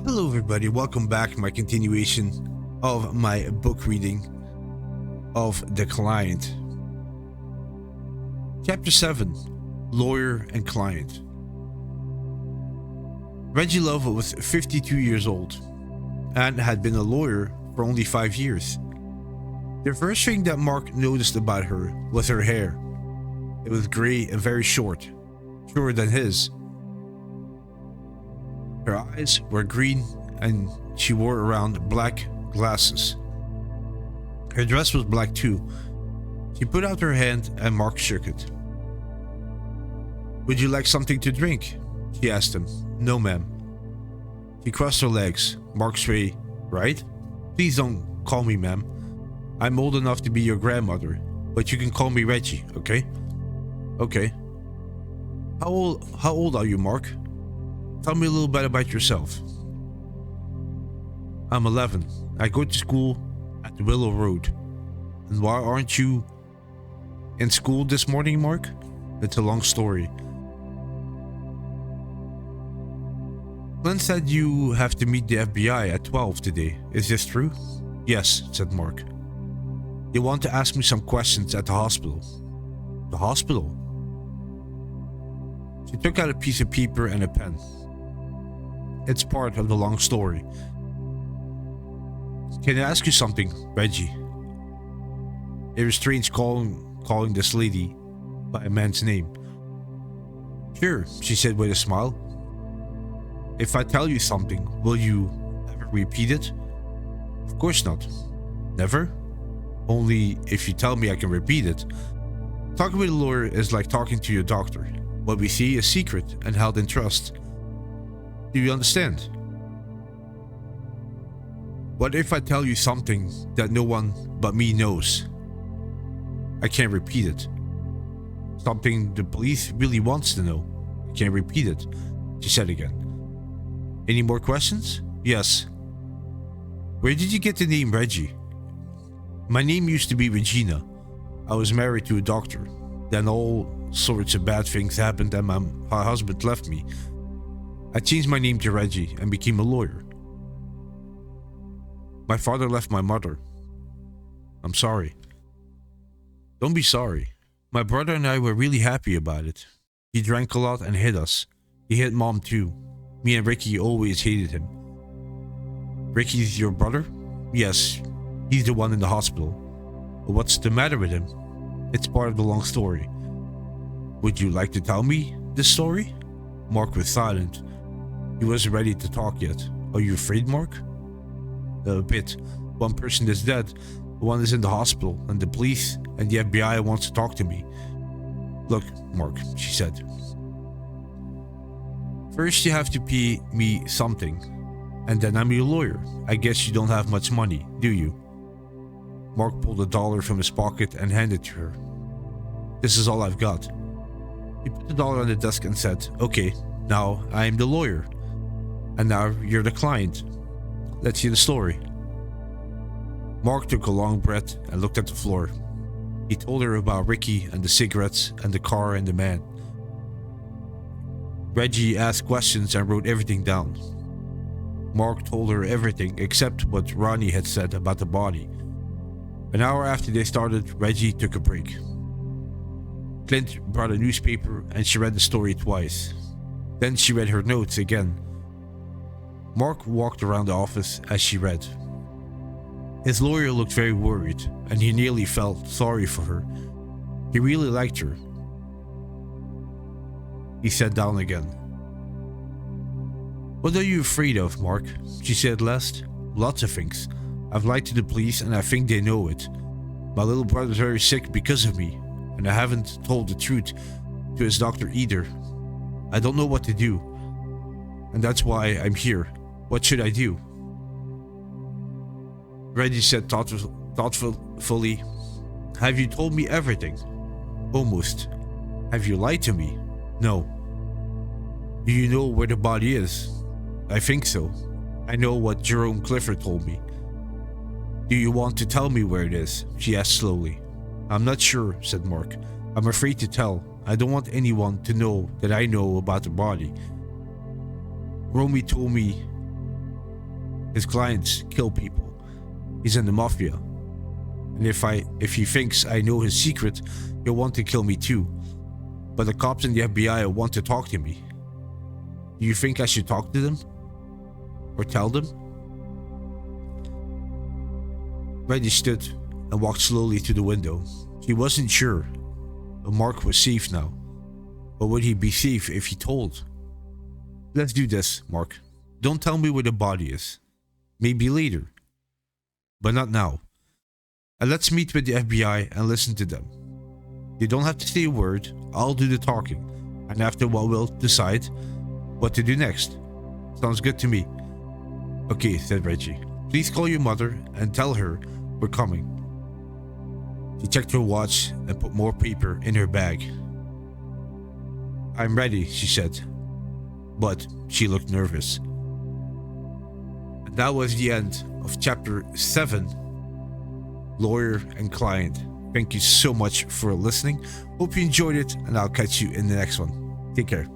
Hello everybody, welcome back to my continuation of my book reading of The Client. Chapter 7, Lawyer and Client. Reggie Love was 52 years old and had been a lawyer for only 5 years. The first thing that Mark noticed about her was her hair. It was grey and very short, shorter than his. Her eyes were green and she wore around black glasses. Her dress was black too. She put out her hand and Mark shook it. "Would you like something to drink?" she asked him. "No, ma'am." She crossed her legs. Mark's way, "Right? Please don't call me ma'am. I'm old enough to be your grandmother, but you can call me Reggie, okay?" "Okay." How old are you, Mark? Tell me a little bit about yourself." "I'm 11. I go to school at Willow Road." "And why aren't you in school this morning, Mark?" "It's a long story." "Glenn said you have to meet the FBI at 12 today. Is this true?" "Yes," said Mark. "They want to ask me some questions at the hospital." "The hospital?" She took out a piece of paper and a pen. "It's part of the long story." "Can I ask you something, Reggie?" It was strange calling this lady by a man's name. "Sure," she said with a smile. "If I tell you something, will you ever repeat it?" "Of course not." "Never?" "Only if you tell me I can repeat it. Talking with a lawyer is like talking to your doctor. What we see is secret and held in trust. Do you understand?" "What if I tell you something that no one but me knows? I can't repeat it. Something the police really wants to know. I can't repeat it," she said again. "Any more questions?" "Yes." "Where did you get the name Reggie?" "My name used to be Regina. I was married to a doctor. Then all sorts of bad things happened and my husband left me. I changed my name to Reggie and became a lawyer. My father left my mother. I'm sorry." "Don't be sorry. My brother and I were really happy about it. He drank a lot and hit us. He hit Mom too. Me and Ricky always hated him." "Ricky's your brother?" "Yes, he's the one in the hospital." "What's the matter with him?" "It's part of the long story." "Would you like to tell me this story?" Mark was silent. He wasn't ready to talk yet. "Are you afraid, Mark?" "A bit. One person is dead, one is in the hospital, and the police and the FBI wants to talk to me." "Look, Mark," she said. "First you have to pay me something, and then I'm your lawyer. I guess you don't have much money, do you?" Mark pulled $1 from his pocket and handed it to her. "This is all I've got." He put the dollar on the desk and said, "Okay, now I am the lawyer. And now you're the client. Let's hear the story." Mark took a long breath and looked at the floor. He told her about Ricky and the cigarettes and the car and the man. Reggie asked questions and wrote everything down. Mark told her everything except what Ronnie had said about the body. An hour after they started, Reggie took a break. Clint brought a newspaper and she read the story twice. Then she read her notes again. Mark walked around the office as she read. His lawyer looked very worried, and he nearly felt sorry for her. He really liked her. He sat down again. "What are you afraid of, Mark?" she said last. "Lots of things. I've lied to the police and I think they know it. My little brother's very sick because of me, and I haven't told the truth to his doctor either. I don't know what to do, and that's why I'm here. What should I do?" Reggie said thoughtfully, "Have you told me everything?" "Almost." "Have you lied to me?" "No." "Do you know where the body is?" "I think so. I know what Jerome Clifford told me." "Do you want to tell me where it is?" she asked slowly. "I'm not sure," said Mark. "I'm afraid to tell. I don't want anyone to know that I know about the body. Romy told me His clients kill people. He's in the mafia. And if he thinks I know his secret, he'll want to kill me too. But the cops and the FBI want to talk to me. Do you think I should talk to them? Or tell them? Reggie stood and walked slowly to the window. He wasn't sure. Mark was safe now. But would he be safe if he told? Let's do this, Mark. Don't tell me where the body is. Maybe later. But not now. And let's meet with the FBI and listen to them. You don't have to say a word. I'll do the talking. And after a while we'll decide what to do next. Sounds good to me. Okay, said Reggie. Please call your mother and tell her we're coming. She checked her watch and put more paper in her bag. I'm ready, she said. But she looked nervous. And that was the end of chapter 7, Lawyer and Client. Thank you so much for listening. Hope you enjoyed it, and I'll catch you in the next one. Take care.